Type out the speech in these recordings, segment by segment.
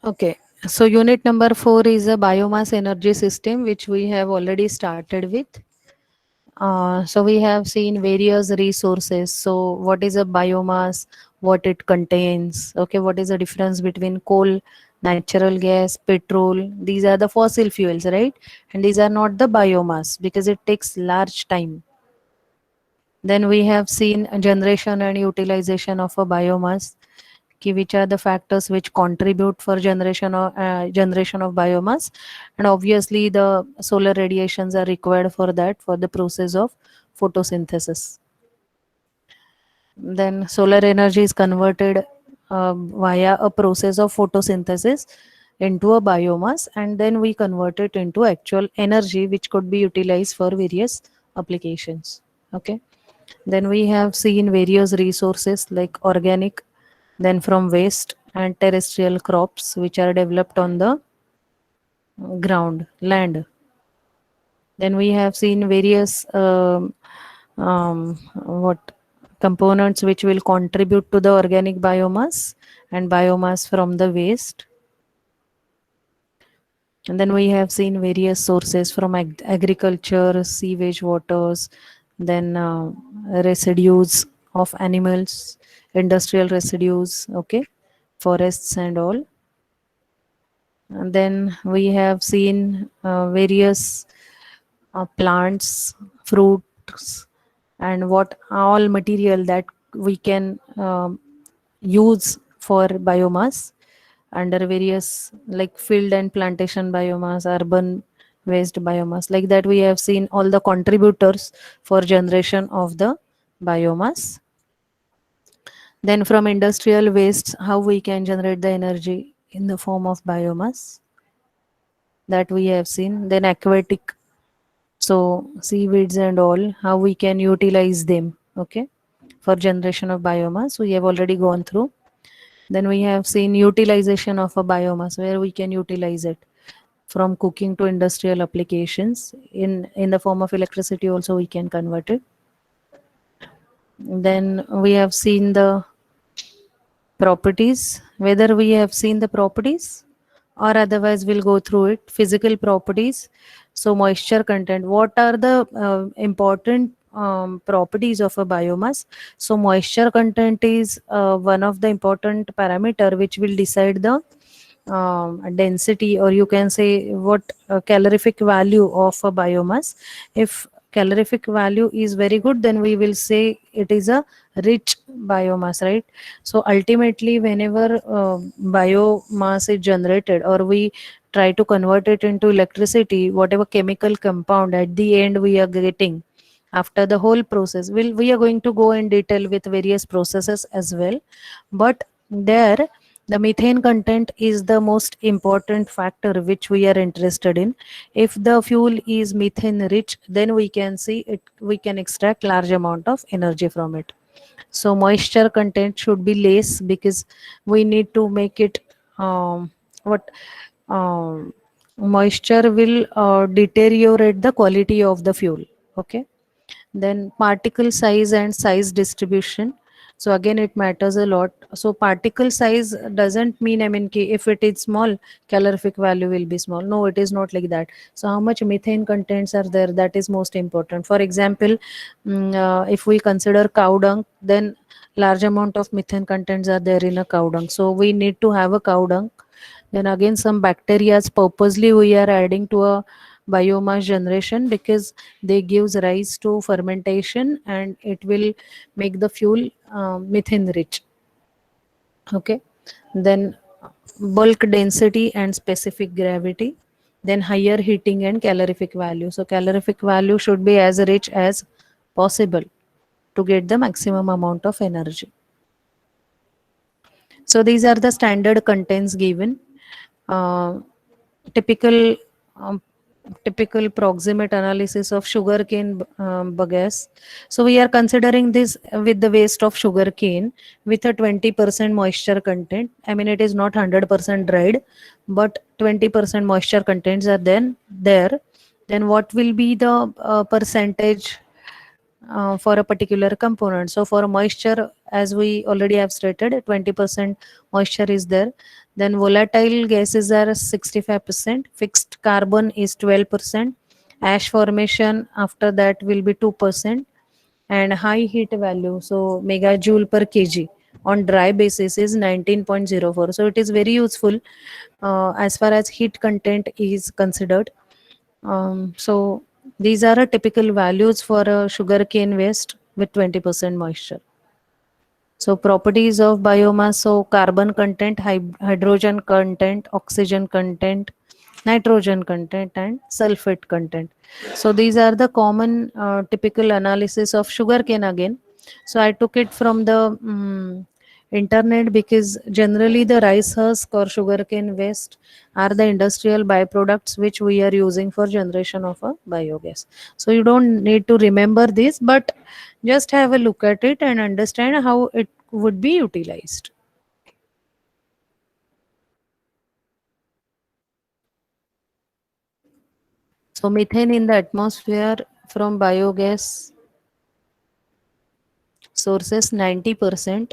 Okay, so unit number 4 is a biomass energy system, which we have already started with. So we have seen various resources. So what is a biomass? What it contains? Okay, what is the difference between coal, natural gas, petrol? These are the fossil fuels, right? And these are not the biomass because it takes large time. Then we have seen a generation and utilization of a biomass. Which are the factors which contribute for generation of biomass, and obviously the solar radiations are required for that, for the process of photosynthesis. Then solar energy is converted via a process of photosynthesis into a biomass, and then we convert it into actual energy which could be utilized for various applications. Okay, then we have seen various resources like organic, then from waste and terrestrial crops which are developed on the ground, land. Then we have seen various what components which will contribute to the organic biomass and biomass from the waste. And then we have seen various sources from agriculture, sewage waters, then residues of animals, industrial residues, okay, forests and all. And then we have seen various plants, fruits, and what all material that we can use for biomass under various like field and plantation biomass, urban waste biomass. Like that, we have seen all the contributors for generation of the biomass. Then from industrial waste, how we can generate the energy in the form of biomass, that we have seen. Then aquatic, so seaweeds and all, how we can utilize them, okay, for generation of biomass, we have already gone through. Then we have seen utilization of a biomass, where we can utilize it from cooking to industrial applications. In the form of electricity also we can convert it. Then we have seen the properties, whether we have seen the properties or otherwise we'll go through it. Physical properties, so moisture content, what are the important properties of a biomass. So moisture content is one of the important parameter which will decide the density, or you can say what calorific value of a biomass. If calorific value is very good, then we will say it is a rich biomass, right? So ultimately, whenever biomass is generated, or we try to convert it into electricity, whatever chemical compound at the end we are getting after the whole process, we are going to go in detail with various processes as well. But there, the methane content is the most important factor which we are interested in. If the fuel is methane rich, then we can see it, we can extract large amount of energy from it. So moisture content should be less, because we need to make it what moisture will deteriorate the quality of the fuel. Okay, then particle size and size distribution, so again it matters a lot. So particle size doesn't mean, I mean, if it is small, calorific value will be small. No, it is not like that. So how much methane contents are there, that is most important. For example, if we consider cow dung, then large amount of methane contents are there in a cow dung, so we need to have a cow dung. Then again, some bacteria purposely we are adding to a biomass generation, because they gives rise to fermentation and it will make the fuel methane rich. Okay, then bulk density and specific gravity, then higher heating and calorific value. So calorific value should be as rich as possible to get the maximum amount of energy. So these are the standard contents given. Uh, typical um, Typical proximate analysis of sugarcane bagasse. So we are considering this with the waste of sugarcane with a 20% moisture content. I mean, it is not 100% dried, but 20% moisture contents are then there. Then what will be the percentage for a particular component. So for moisture, as we already have stated, 20% moisture is there. Then volatile gases are 65%, fixed carbon is 12%, ash formation after that will be 2%, and high heat value, so megajoule per kg on dry basis is 19.04. So it is very useful as far as heat content is considered. So these are typical values for a sugarcane waste with 20% moisture. So properties of biomass, so carbon content, hydrogen content, oxygen content, nitrogen content, and sulfate content. So these are the common typical analysis of sugarcane again. So I took it from the internet because generally the rice husk or sugarcane waste are the industrial byproducts which we are using for generation of a biogas. So you don't need to remember this, but just have a look at it and understand how it would be utilized. So methane in the atmosphere from biogas sources 90%,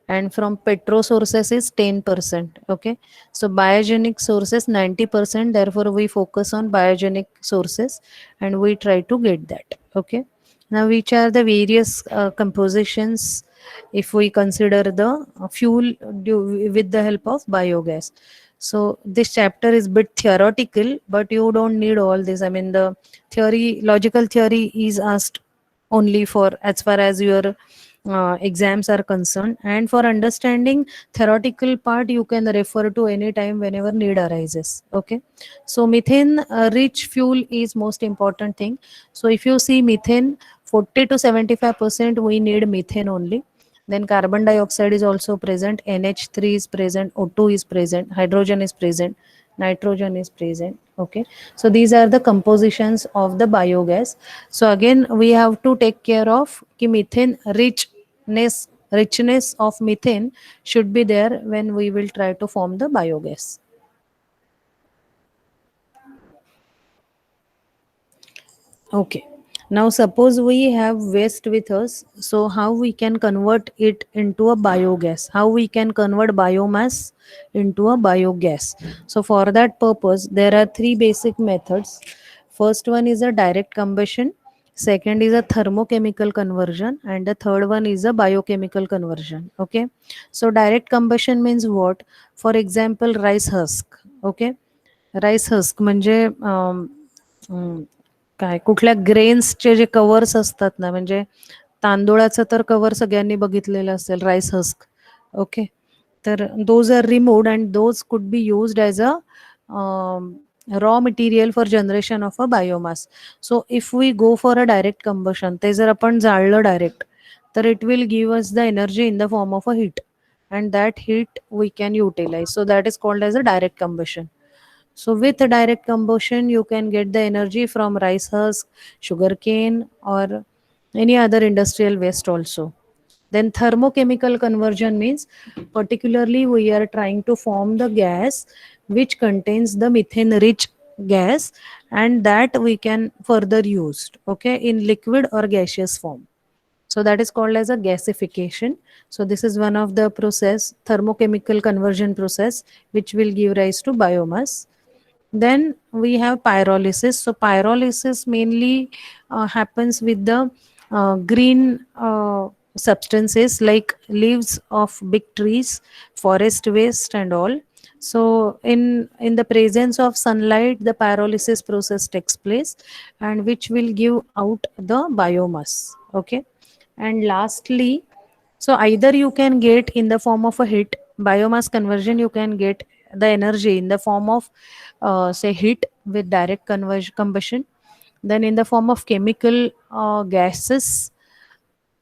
and from petro sources is 10%. Okay, so biogenic sources 90%, therefore we focus on biogenic sources and we try to get that. Okay, now which are the various compositions if we consider the fuel with the help of biogas. So this chapter is bit theoretical, but you don't need all this. I mean, the theory, logical theory is asked only for as far as your exams are concerned, and for understanding theoretical part you can refer to any time whenever need arises. Okay, so methane rich fuel is most important thing. So if you see methane, 40 to 75% we need methane only. Then carbon dioxide is also present, NH3 is present, O2 is present, hydrogen is present, nitrogen is present. Okay, so these are the compositions of the biogas. So again we have to take care of ki methane richness of methane should be there when we will try to form the biogas. Okay. Now suppose we have waste with us. So how we can convert it into a biogas? How we can convert biomass into a biogas? So for that purpose, there are three basic methods. First one is a direct combustion. Second is a thermochemical conversion, and the third one is a biochemical conversion. Okay. So direct combustion means what? For example, rice husk. Okay. Rice husk म्हणजे काय कुठल्या ग्रेन्सचे जे covers असतात ना, म्हणजे तांदूळाचं तर cover सगळ्यांनी बघितलेलं असेल, राईस हस्क. ओके, तर those are removed and those could be used as a raw material for generation of a biomass. So if we go for a direct combustion, ते जर आपण जाळलं डायरेक्ट, तर it will give us the energy in the form of a heat, and that heat we can utilize. So that is called as a direct combustion. So with direct combustion, you can get the energy from rice husk, sugarcane, or any other industrial waste also. Then thermochemical conversion means particularly we are trying to form the gas which contains the methane rich gas, and that we can further used, okay, in liquid or gaseous form. So that is called as a gasification. So this is one of the process, thermochemical conversion process, which will give rise to biomass. Then we have pyrolysis. So pyrolysis mainly happens with the green substances like leaves of big trees, forest waste and all. So in the presence of sunlight, the pyrolysis process takes place, and which will give out the biomass. Okay, and lastly, so either you can get in the form of a heat, biomass conversion, you can get the energy in the form of say heat with direct combustion, then in the form of chemical gases,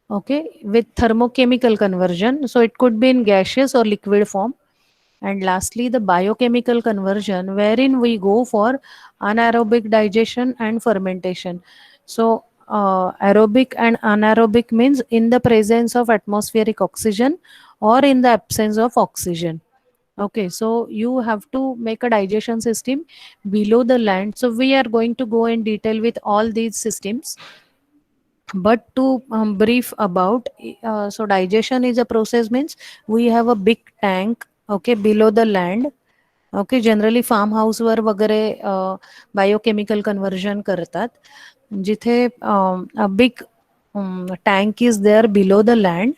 okay, with thermochemical conversion. So it could be in gaseous or liquid form. And lastly, the biochemical conversion, wherein we go for anaerobic digestion and fermentation. So, aerobic and anaerobic means in the presence of atmospheric oxygen or in the absence of oxygen. Okay, so you have to make a digestion system below the land. So we are going to go in detail with all these systems. But to brief about, so digestion is a process means we have a big tank, okay, below the land. Okay, generally farm हाऊसवर वगैरे biochemical conversion करतात, जिथे big tank is there below the land,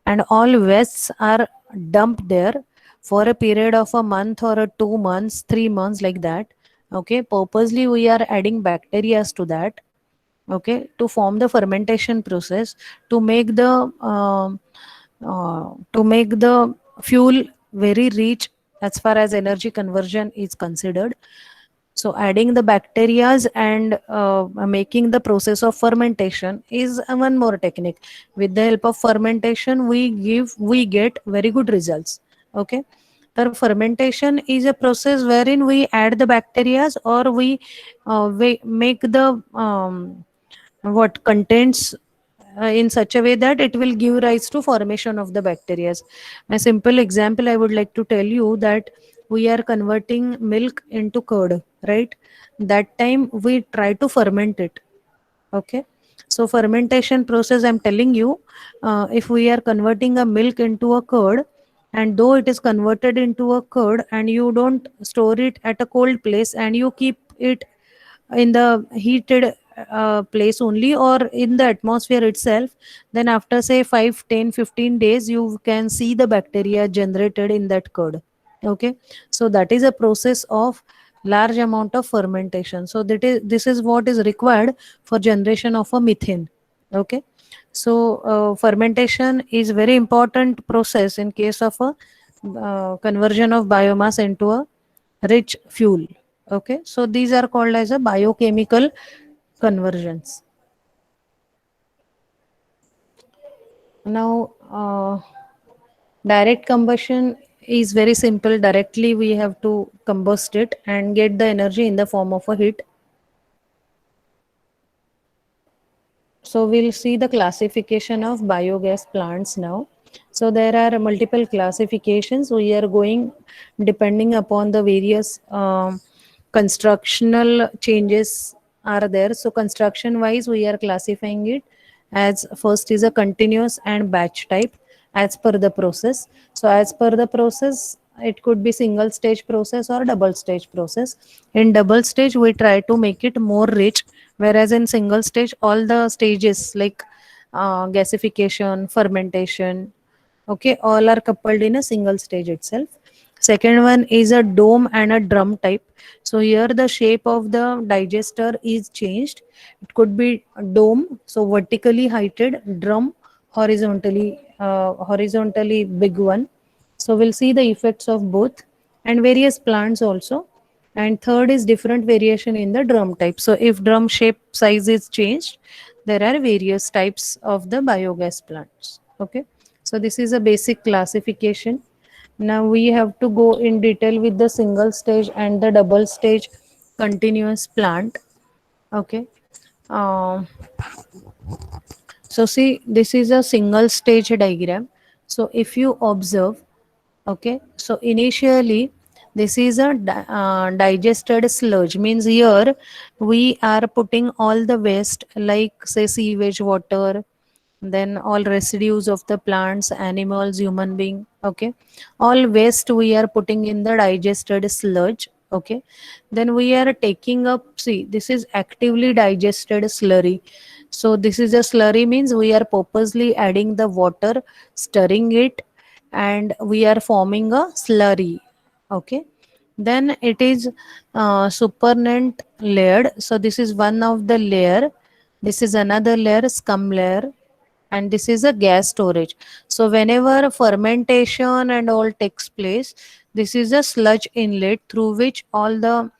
and all wastes are dumped there for a period of a month or a 2 months, 3 months, like that. Okay, purposely we are adding bacteria to that, okay, to form the fermentation process, to make the fuel very rich as far as energy conversion is considered. So adding the bacterias and making the process of fermentation is one more technique. With the help of fermentation, we get very good results. Okay. The fermentation is a process wherein we add the bacterias, or we make the what contents in such a way that it will give rise to formation of the bacteria. A simple example I would like to tell you that we are converting milk into curd, right? That time we try to ferment it. Okay, so fermentation process, I'm telling you, if we are converting a milk into a curd, and though it is converted into a curd and you don't store it at a cold place and you keep it in the heated place only, or in the atmosphere itself, then after say 5, 10, 15 days you can see the bacteria generated in that curd. Okay, so that is a process of large amount of fermentation. So this is what is required for generation of a methane. Okay, so fermentation is very important process in case of a conversion of biomass into a rich fuel. Okay, so these are called as a biochemical conversions. Now direct combustion is very simple. Directly we have to combust it and get the energy in the form of a heat. So we'll see the classification of biogas plants now. So there are multiple classifications. We are going depending upon the various constructional changes are there. So construction wise, we are classifying it as first is a continuous and batch type as per the process. So as per the process, it could be single stage process or double stage process. In double stage, we try to make it more rich, whereas in single stage, all the stages like gasification, fermentation, okay, all are coupled in a single stage itself. Second one is a dome and a drum type. So here the shape of the digester is changed. It could be a dome, so vertically heighted, drum, horizontally big one. So we'll see the effects of both, and various plants also. And third is different variation in the drum type. So if drum shape size is changed, there are various types of the biogas plants. Okay, so this is a basic classification. Now we have to go in detail with the single stage and the double stage continuous plant. Okay, um, so see, this is a single stage diagram. So if you observe, okay, so initially this is a digested sludge, means here we are putting all the waste like say sewage water, then all residues of the plants, animals, human being. Okay, all waste we are putting in the digested sludge. Okay, then we are taking up, see, this is actively digested slurry. So this is a slurry means we are purposely adding the water, stirring it, and we are forming a slurry. Okay, then it is supernatant layered. So this is one of the layer, this is another layer, scum layer, and this is a gas storage. So whenever fermentation and all takes place, this is a sludge inlet through which all the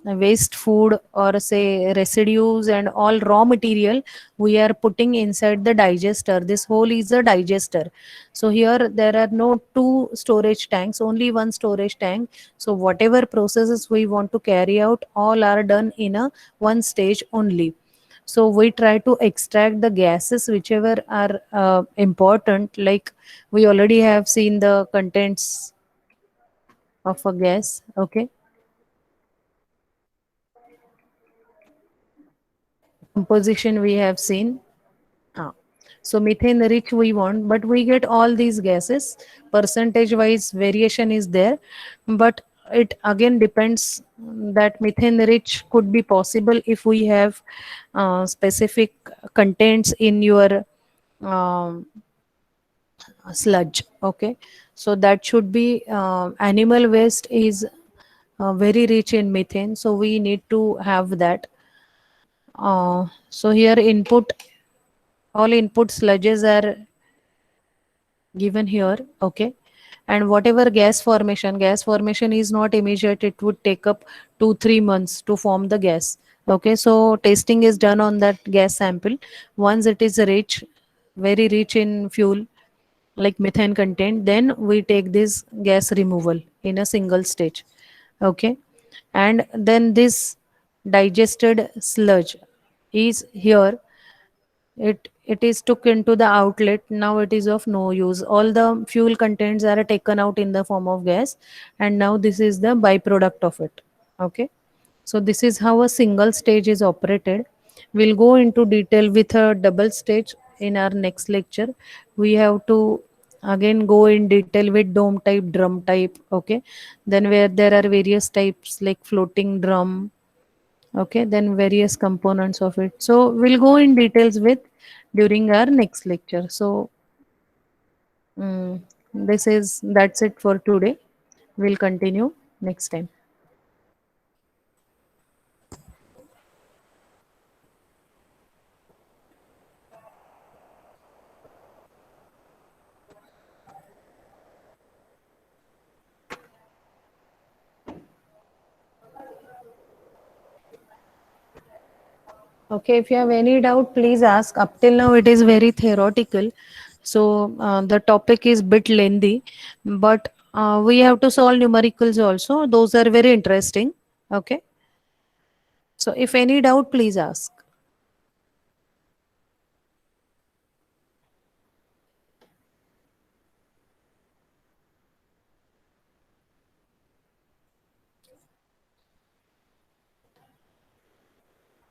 waste food or say residues and all raw material we are putting inside the digester. This whole is a digester. So here there are no two storage tanks, only one storage tank. So whatever processes we want to carry out, all are done in a one stage only. So we try to extract the gases whichever are important, like we already have seen the contents of a gas. Okay, composition we have seen. Ah. So methane rich we want, but we get all these gases. Percentage wise variation is there, but it again depends that methane rich could be possible if we have specific contents in your um, sludge. Okay, so that should be animal waste is very rich in methane, so we need to have that. So here input, all input sludges are given here. Okay, and whatever gas formation is not immediate, it would take up 2 3 months to form the gas. Okay, so testing is done on that gas sample. Once it is rich, very rich in fuel like methane content, then we take this gas removal in a single stage. Okay, and then this digested sludge is here. It is took into the outlet. Now it is of no use. All the fuel contents are taken out in the form of gas, and now this is the byproduct of it. Okay, so this is how a single stage is operated. We'll go into detail with a double stage in our next lecture. We have to again go in detail with dome type, drum type. Okay, then where there are various types like floating drum. Okay, then various components of it, so we'll go in details with during our next lecture. So this is that's it for today. We'll continue next time. Okay, if you have any doubt, please ask. Up till now, it is very theoretical, so the topic is bit lengthy, but we have to solve numericals also. Those are very interesting. Okay, so if any doubt, please ask.